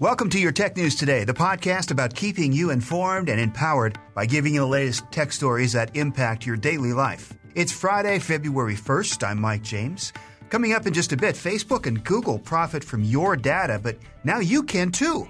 Welcome to your Tech News Today, the podcast about keeping you informed and empowered by giving you the latest tech stories that impact your daily life. It's Friday, February 1st. I'm Mike James. Coming up in just a bit, Facebook and Google profit from your data, but now you can too.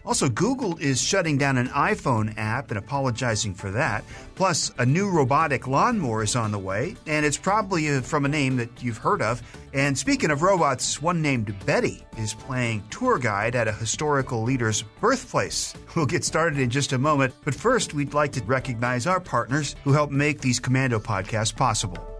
Also, Google is shutting down an iPhone app and apologizing for that. Plus, a new robotic lawnmower is on the way, and it's probably from a name that you've heard of. And speaking of robots, one named Betty is playing tour guide at a historical leader's birthplace. We'll get started in just a moment, but first, we'd like to recognize our partners who help make these Commando podcasts possible.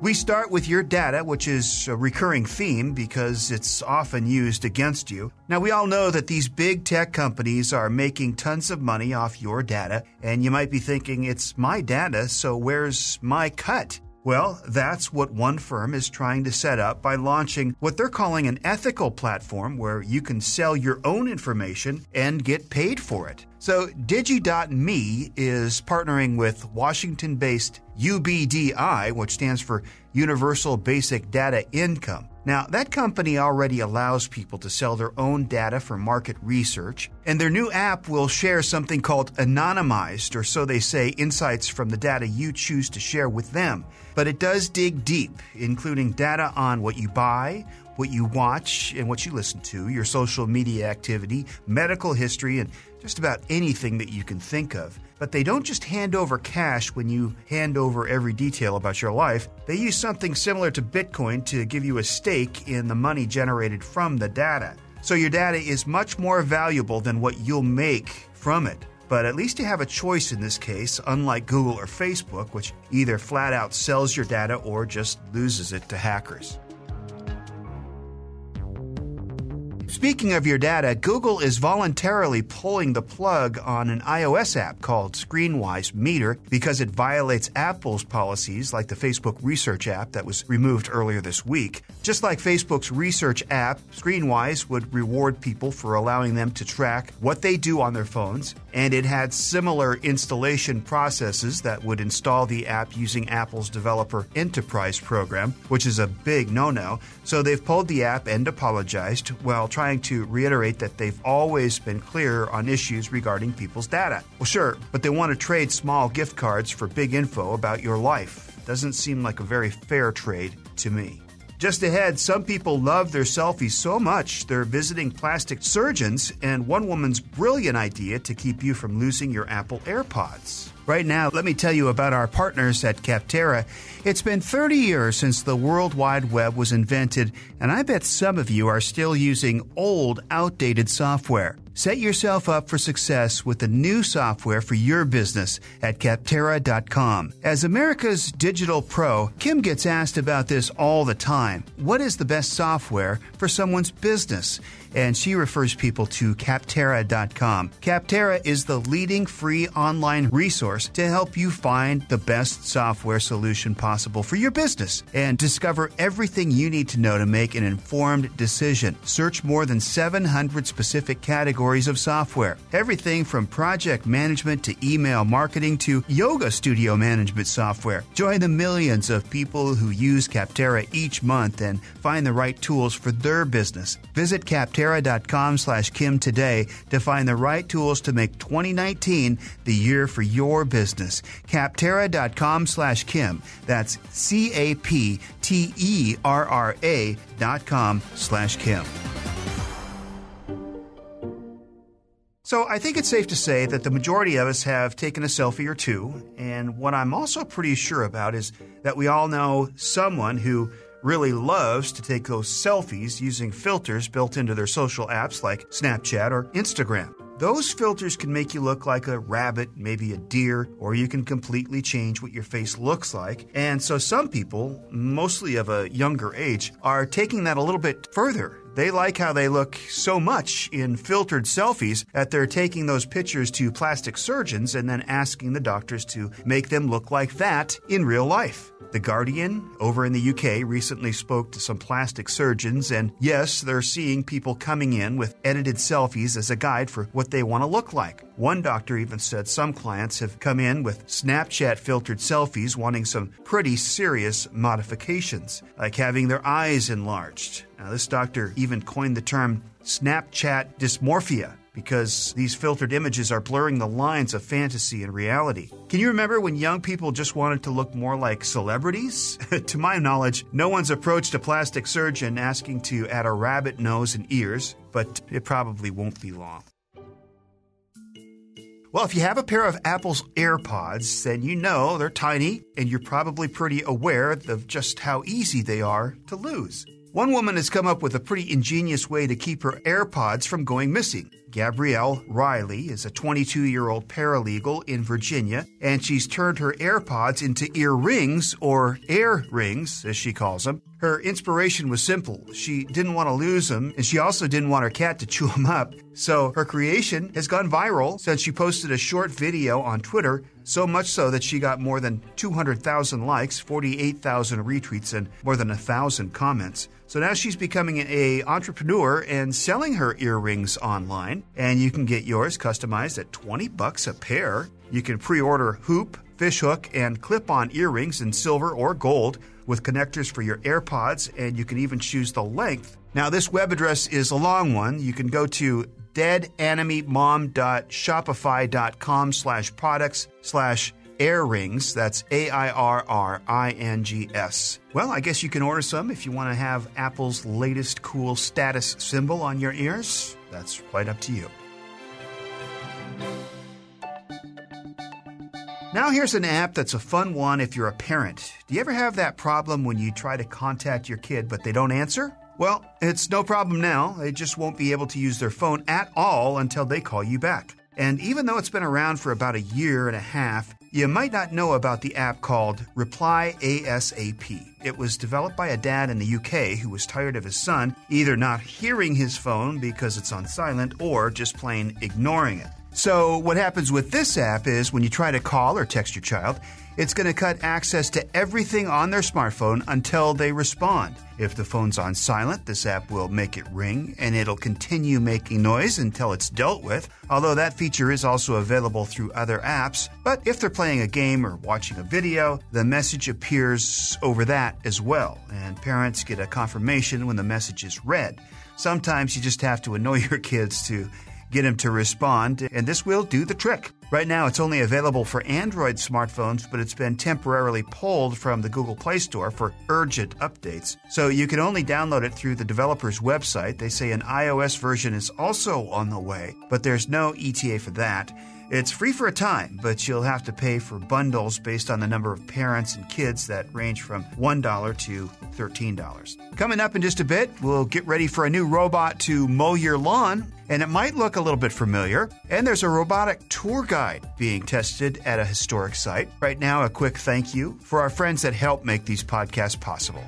We start with your data, which is a recurring theme because it's often used against you. Now, we all know that these big tech companies are making tons of money off your data, and you might be thinking, it's my data, so where's my cut? Well, that's what one firm is trying to set up by launching what they're calling an ethical platform where you can sell your own information and get paid for it. So Digi.me is partnering with Washington-based UBDI, which stands for Universal Basic Data Income. Now, that company already allows people to sell their own data for market research, and their new app will share something called anonymized, or so they say, insights from the data you choose to share with them. But it does dig deep, including data on what you buy, what you watch, and what you listen to, your social media activity, medical history, and just about anything that you can think of. But they don't just hand over cash when you hand over every detail about your life. They use something similar to Bitcoin to give you a stake in the money generated from the data. So your data is much more valuable than what you'll make from it. But at least you have a choice in this case, unlike Google or Facebook, which either flat out sells your data or just loses it to hackers. Speaking of your data, Google is voluntarily pulling the plug on an iOS app called ScreenWise Meter because it violates Apple's policies like the Facebook Research app that was removed earlier this week. Just like Facebook's Research app, ScreenWise would reward people for allowing them to track what they do on their phones, and it had similar installation processes that would install the app using Apple's Developer Enterprise program, which is a big no-no. So they've pulled the app and apologized while trying to reiterate that they've always been clear on issues regarding people's data. Well, sure, but they want to trade small gift cards for big info about your life. Doesn't seem like a very fair trade to me. Just ahead, some people love their selfies so much they're visiting plastic surgeons, and one woman's brilliant idea to keep you from losing your Apple AirPods. Right now, let me tell you about our partners at Capterra. It's been 30 years since the World Wide Web was invented, and I bet some of you are still using old, outdated software. Set yourself up for success with the new software for your business at Capterra.com. As America's digital pro, Kim gets asked about this all the time. What is the best software for someone's business? And she refers people to Capterra.com. Capterra is the leading free online resource to help you find the best software solution possible for your business and discover everything you need to know to make an informed decision. Search more than 700 specific categories of software. Everything from project management to email marketing to yoga studio management software. Join the millions of people who use Capterra each month and find the right tools for their business. Visit Capterra.com/Kim today to find the right tools to make 2019 the year for your business. Capterra.com/Kim. That's CAPTERRA.com/Kim. So I think it's safe to say that the majority of us have taken a selfie or two, and what I'm also pretty sure about is that we all know someone who really loves to take those selfies using filters built into their social apps like Snapchat or Instagram. Those filters can make you look like a rabbit, maybe a deer, or you can completely change what your face looks like. And so some people, mostly of a younger age, are taking that a little bit further. They like how they look so much in filtered selfies that they're taking those pictures to plastic surgeons and then asking the doctors to make them look like that in real life. The Guardian, over in the UK, recently spoke to some plastic surgeons, and yes, they're seeing people coming in with edited selfies as a guide for what they want to look like. One doctor even said some clients have come in with Snapchat-filtered selfies wanting some pretty serious modifications, like having their eyes enlarged. Now, this doctor even coined the term Snapchat dysmorphia, because these filtered images are blurring the lines of fantasy and reality. Can you remember when young people just wanted to look more like celebrities? To my knowledge, no one's approached a plastic surgeon asking to add a rabbit nose and ears, but it probably won't be long. Well, if you have a pair of Apple's AirPods, then you know they're tiny, and you're probably pretty aware of just how easy they are to lose. One woman has come up with a pretty ingenious way to keep her AirPods from going missing. Gabrielle Riley is a 22-year-old paralegal in Virginia, and she's turned her AirPods into ear rings, or air rings, as she calls them. Her inspiration was simple. She didn't want to lose them, and she also didn't want her cat to chew them up. So her creation has gone viral since she posted a short video on Twitter, so much so that she got more than 200,000 likes, 48,000 retweets, and more than 1,000 comments. So now she's becoming an entrepreneur and selling her earrings online, and you can get yours customized at $20 a pair. You can pre-order hoop, fishhook, and clip-on earrings in silver or gold with connectors for your AirPods, and you can even choose the length. Now, this web address is a long one. You can go to deadenymom.shopify.com/products/airrings. That's AIRRINGS. Well, I guess you can order some if you want to have Apple's latest cool status symbol on your ears. That's right up to you. Now here's an app that's a fun one if you're a parent. Do you ever have that problem when you try to contact your kid but they don't answer? Well, it's no problem now. They just won't be able to use their phone at all until they call you back. And even though it's been around for about a year and a half, you might not know about the app called Reply ASAP. It was developed by a dad in the UK who was tired of his son either not hearing his phone because it's on silent or just plain ignoring it. So what happens with this app is when you try to call or text your child, it's going to cut access to everything on their smartphone until they respond. If the phone's on silent, this app will make it ring, and it'll continue making noise until it's dealt with, although that feature is also available through other apps. But if they're playing a game or watching a video, the message appears over that as well, and parents get a confirmation when the message is read. Sometimes you just have to annoy your kids to get them to respond, and this will do the trick. Right now, it's only available for Android smartphones, but it's been temporarily pulled from the Google Play Store for urgent updates. So you can only download it through the developer's website. They say an iOS version is also on the way, but there's no ETA for that. It's free for a time, but you'll have to pay for bundles based on the number of parents and kids that range from $1 to $13. Coming up in just a bit, we'll get ready for a new robot to mow your lawn, and it might look a little bit familiar. And there's a robotic tour guide being tested at a historic site. Right now, a quick thank you for our friends that help make these podcasts possible.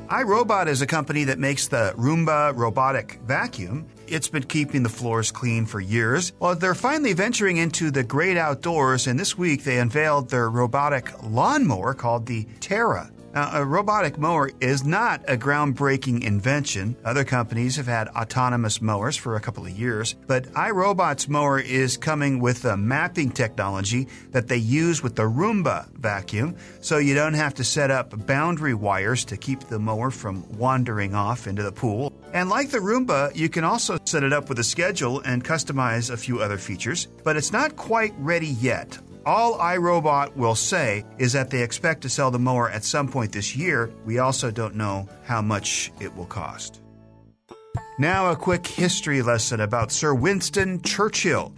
iRobot is a company that makes the Roomba robotic vacuum. It's been keeping the floors clean for years. Well, they're finally venturing into the great outdoors, and this week they unveiled their robotic lawnmower called the Terra. Now, a robotic mower is not a groundbreaking invention. Other companies have had autonomous mowers for a couple of years, but iRobot's mower is coming with a mapping technology that they use with the Roomba vacuum, so you don't have to set up boundary wires to keep the mower from wandering off into the pool. And like the Roomba, you can also set it up with a schedule and customize a few other features, but it's not quite ready yet. All iRobot will say is that they expect to sell the mower at some point this year. We also don't know how much it will cost. Now a quick history lesson about Sir Winston Churchill,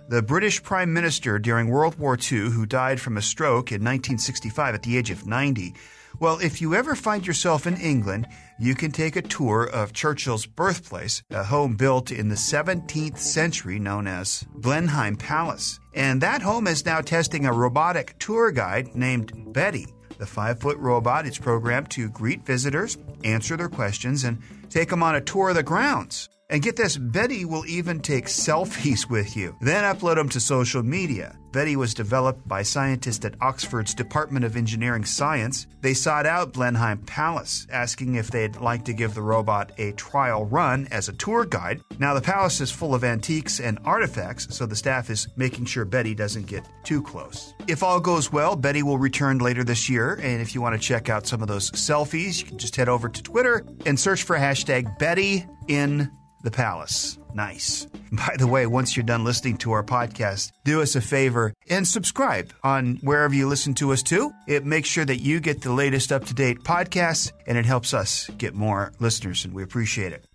the British Prime Minister during World War II who died from a stroke in 1965 at the age of 90. Well, if you ever find yourself in England, you can take a tour of Churchill's birthplace, a home built in the 17th century known as Blenheim Palace. And that home is now testing a robotic tour guide named Betty. The 5-foot robot is programmed to greet visitors, answer their questions, and take them on a tour of the grounds. And get this, Betty will even take selfies with you, then upload them to social media. Betty was developed by scientists at Oxford's Department of Engineering Science. They sought out Blenheim Palace, asking if they'd like to give the robot a trial run as a tour guide. Now, the palace is full of antiques and artifacts, so the staff is making sure Betty doesn't get too close. If all goes well, Betty will return later this year, and if you want to check out some of those selfies, you can just head over to Twitter and search for hashtag Betty in the Palace. Nice. By the way, once you're done listening to our podcast, do us a favor and subscribe on wherever you listen to us to. It makes sure that you get the latest up-to-date podcasts, and it helps us get more listeners, and we appreciate it.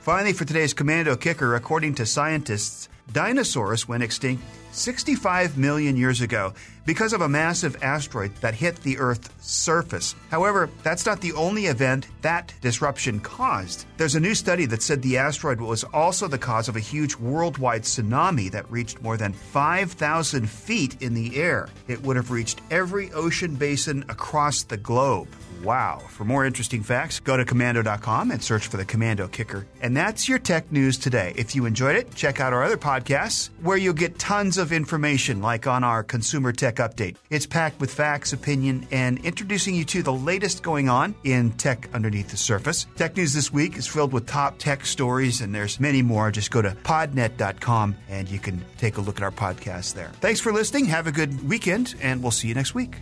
Finally, for today's Commando Kicker, according to scientists, dinosaurs went extinct 65 million years ago because of a massive asteroid that hit the Earth's surface. However, that's not the only event that disruption caused. There's a new study that said the asteroid was also the cause of a huge worldwide tsunami that reached more than 5,000 feet in the air. It would have reached every ocean basin across the globe. Wow. For more interesting facts, go to Commando.com and search for the Commando Kicker. And that's your tech news today. If you enjoyed it, check out our other podcasts where you'll get tons of information, like on our Consumer Tech Update. It's packed with facts, opinion, and introducing you to the latest going on in tech underneath the surface. Tech News this week is filled with top tech stories, and there's many more. Just go to podnet.com and you can take a look at our podcast there. Thanks for listening. Have a good weekend, and we'll see you next week.